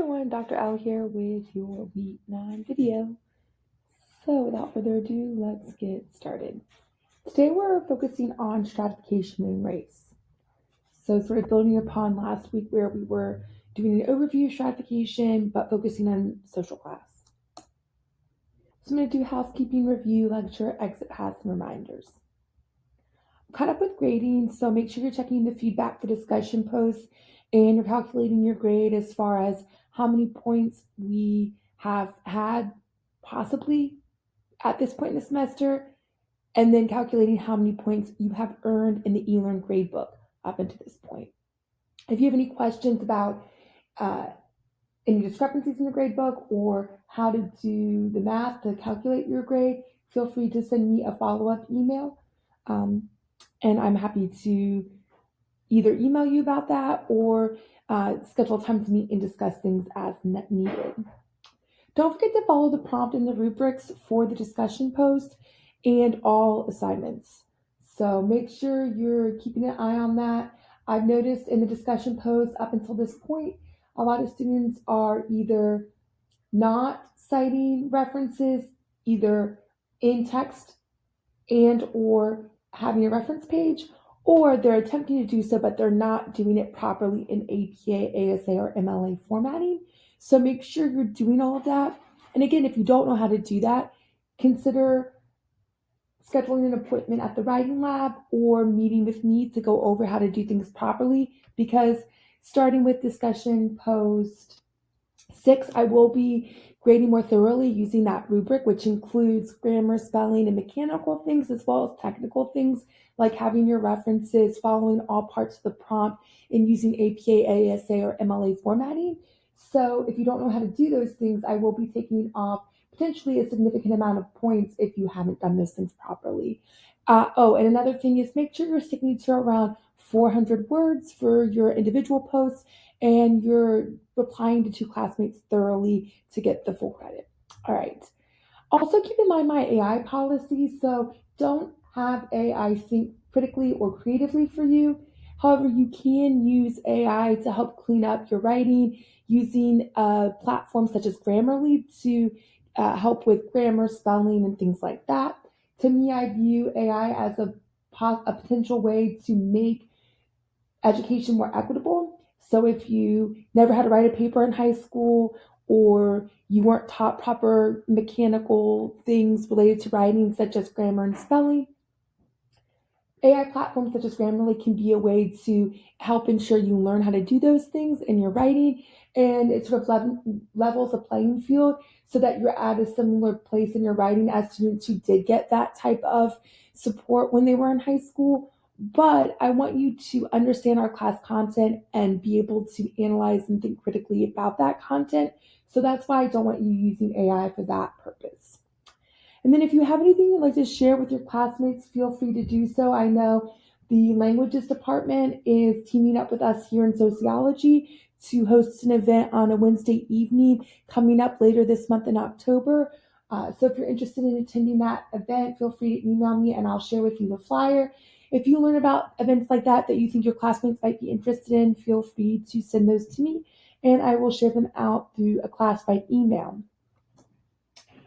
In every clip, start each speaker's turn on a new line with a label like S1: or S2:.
S1: everyone, Dr. Al here with your week 9 video. So without further ado, let's get started. Today we're focusing on stratification and race. So sort of building upon last week where we were doing an overview of stratification, but focusing on social class. So I'm going to do housekeeping, review, lecture, exit paths, and reminders. Caught up with grading, so make sure you're checking the feedback for discussion posts and you're calculating your grade as far as how many points we have had possibly at this point in the semester, and then calculating how many points you have earned in the eLearn gradebook up until this point. If you have any questions about any discrepancies in the gradebook or how to do the math to calculate your grade, feel free to send me a follow-up email. And I'm happy to either email you about that or schedule time to meet and discuss things as needed. Don't forget to follow the prompt and the rubrics for the discussion post and all assignments. So make sure you're keeping an eye on that. I've noticed in the discussion post up until this point, a lot of students are either not citing references either in text and or having a reference page, or they're attempting to do so, but they're not doing it properly in APA, ASA, or MLA formatting. So make sure you're doing all of that. And again, if you don't know how to do that, consider scheduling an appointment at the writing lab or meeting with me to go over how to do things properly, because starting with discussion post 6, I will be grading more thoroughly using that rubric, which includes grammar, spelling, and mechanical things, as well as technical things like having your references, following all parts of the prompt, and using APA, ASA, or MLA formatting. So if you don't know how to do those things, I will be taking off potentially a significant amount of points if you haven't done those things properly. And another thing is make sure you're sticking to around 400 words for your individual posts and you're replying to 2 classmates thoroughly to get the full credit. All right. Also keep in mind my AI policy. So don't have AI think critically or creatively for you. However, you can use AI to help clean up your writing using platforms such as Grammarly to help with grammar, spelling, and things like that. To me, I view AI as a potential way to make education more equitable. So if you never had to write a paper in high school or you weren't taught proper mechanical things related to writing, such as grammar and spelling, AI platforms such as Grammarly can be a way to help ensure you learn how to do those things in your writing, and it sort of levels the playing field so that you're at a similar place in your writing as students who did get that type of support when they were in high school. But I want you to understand our class content and be able to analyze and think critically about that content. So that's why I don't want you using AI for that purpose. And then if you have anything you'd like to share with your classmates, feel free to do so. I know the languages department is teaming up with us here in sociology to host an event on a Wednesday evening coming up later this month in October. So if you're interested in attending that event, feel free to email me and I'll share with you the flyer. If you learn about events like that you think your classmates might be interested in, feel free to send those to me and I will share them out through a classified email.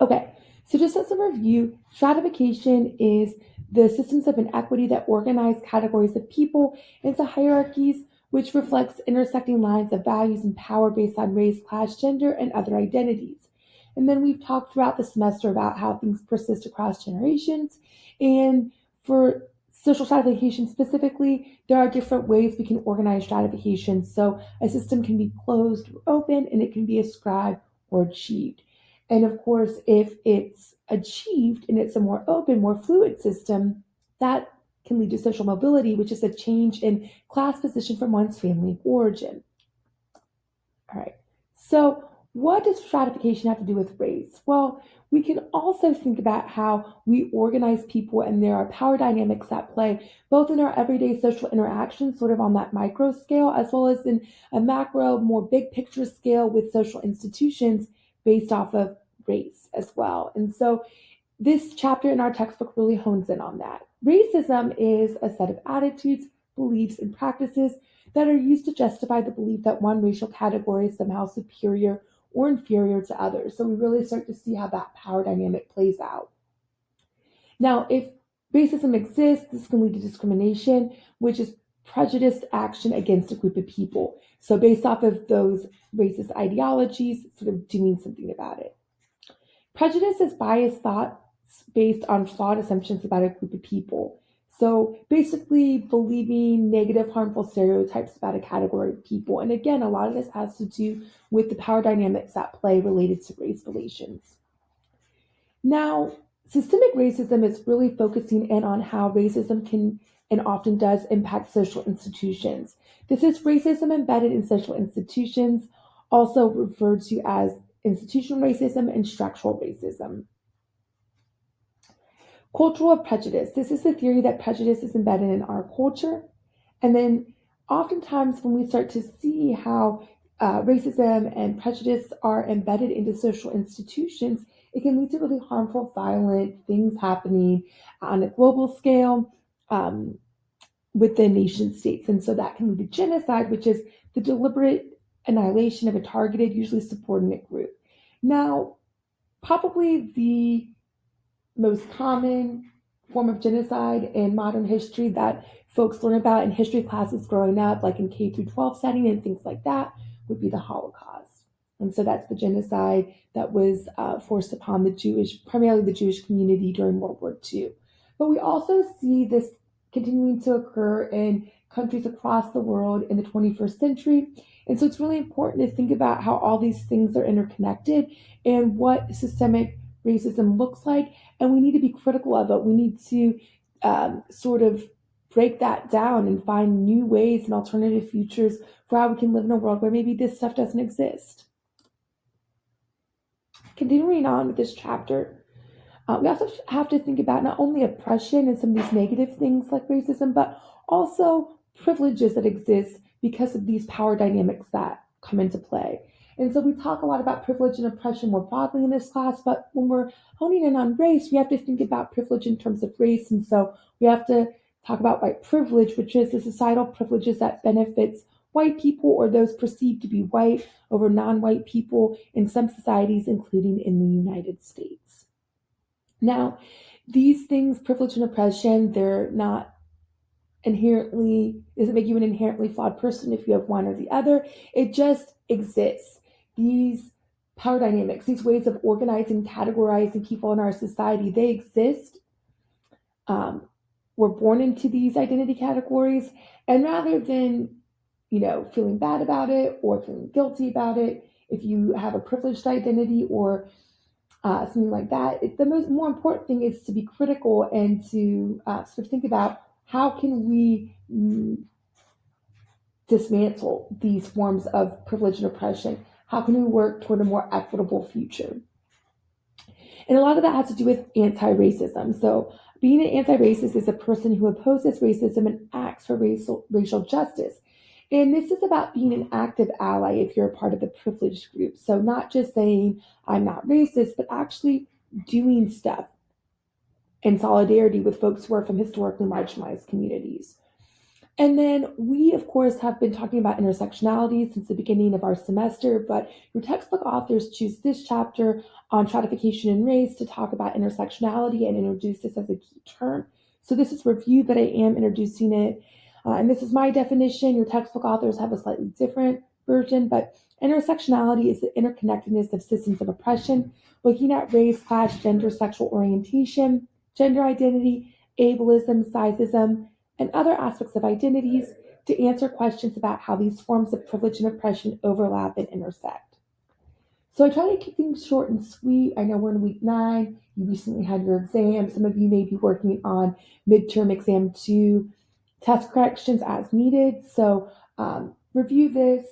S1: Okay, so just as a review, stratification is the systems of inequity that organize categories of people into hierarchies, which reflects intersecting lines of values and power based on race, class, gender, and other identities. And then we've talked throughout the semester about how things persist across generations. And for social stratification specifically, there are different ways we can organize stratification. So a system can be closed or open, and it can be ascribed or achieved. And of course, if it's achieved and it's a more open, more fluid system, that can lead to social mobility, which is a change in class position from one's family of origin. All right. So what does stratification have to do with race? Well, we can also think about how we organize people, and there are power dynamics at play, both in our everyday social interactions, sort of on that micro scale, as well as in a macro, more big picture scale with social institutions based off of race as well. And so this chapter in our textbook really hones in on that. Racism is a set of attitudes, beliefs, and practices that are used to justify the belief that one racial category is somehow superior or inferior to others. So we really start to see how that power dynamic plays out. Now, if racism exists, this can lead to discrimination, which is prejudiced action against a group of people. So, based off of those racist ideologies, sort of doing something about it. Prejudice is biased thoughts based on flawed assumptions about a group of people. So, basically, believing negative, harmful stereotypes about a category of people. And again, a lot of this has to do with the power dynamics at play related to race relations. Now, systemic racism is really focusing in on how racism can and often does impact social institutions. This is racism embedded in social institutions, also referred to as institutional racism and structural racism. Cultural prejudice. This is the theory that prejudice is embedded in our culture. And then oftentimes when we start to see how racism and prejudice are embedded into social institutions, it can lead to really harmful, violent things happening on a global scale um, within nation states. And so that can lead to genocide, which is the deliberate annihilation of a targeted, usually subordinate group. Now, probably the most common form of genocide in modern history that folks learn about in history classes growing up, like in K through 12 setting and things like that, would be the Holocaust. And so that's the genocide that was forced upon primarily the Jewish community during World War II. But we also see this continuing to occur in countries across the world in the 21st century. And so it's really important to think about how all these things are interconnected and what systemic racism looks like, and we need to be critical of it. We need to sort of break that down and find new ways and alternative futures for how we can live in a world where maybe this stuff doesn't exist. Continuing on with this chapter, we also have to think about not only oppression and some of these negative things like racism, but also privileges that exist because of these power dynamics that come into play. And so we talk a lot about privilege and oppression more broadly in this class, but when we're honing in on race, we have to think about privilege in terms of race. And so we have to talk about white privilege, which is the societal privileges that benefits white people or those perceived to be white over non-white people in some societies, including in the United States. Now, these things, privilege and oppression, they're not inherently, doesn't make you an inherently flawed person if you have one or the other. It just exists. These power dynamics, these ways of organizing, categorizing people in our society, they exist. We're born into these identity categories. And rather than, feeling bad about it or feeling guilty about it, if you have a privileged identity or something like that. The more important thing is to be critical and to sort of think about how can we dismantle these forms of privilege and oppression? How can we work toward a more equitable future? And a lot of that has to do with anti-racism. So being an anti-racist is a person who opposes racism and acts for racial justice. And this is about being an active ally if you're a part of the privileged group. So not just saying, I'm not racist, but actually doing stuff in solidarity with folks who are from historically marginalized communities. And then we, of course, have been talking about intersectionality since the beginning of our semester, but your textbook authors choose this chapter on stratification and race to talk about intersectionality and introduce this as a key term. So this is review, but I am introducing it. And this is my definition. Your textbook authors have a slightly different version, but intersectionality is the interconnectedness of systems of oppression, looking at race, class, gender, sexual orientation, gender identity, ableism, sizeism, and other aspects of identities to answer questions about how these forms of privilege and oppression overlap and intersect. So I try to keep things short and sweet. I know we're in week 9. You recently had your exam. Some of you may be working on midterm exam 2 test corrections as needed. So review this,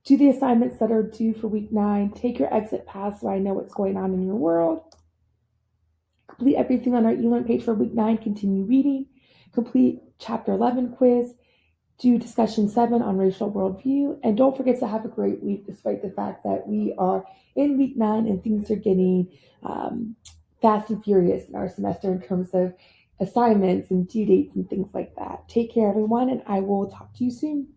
S1: do the assignments that are due for week 9, take your exit pass so I know what's going on in your world. Complete everything on our eLearn page for week 9, continue reading. Complete chapter 11 quiz, do discussion 7 on racial worldview, and don't forget to have a great week despite the fact that we are in week 9 and things are getting fast and furious in our semester in terms of assignments and due dates and things like that. Take care, everyone, and I will talk to you soon.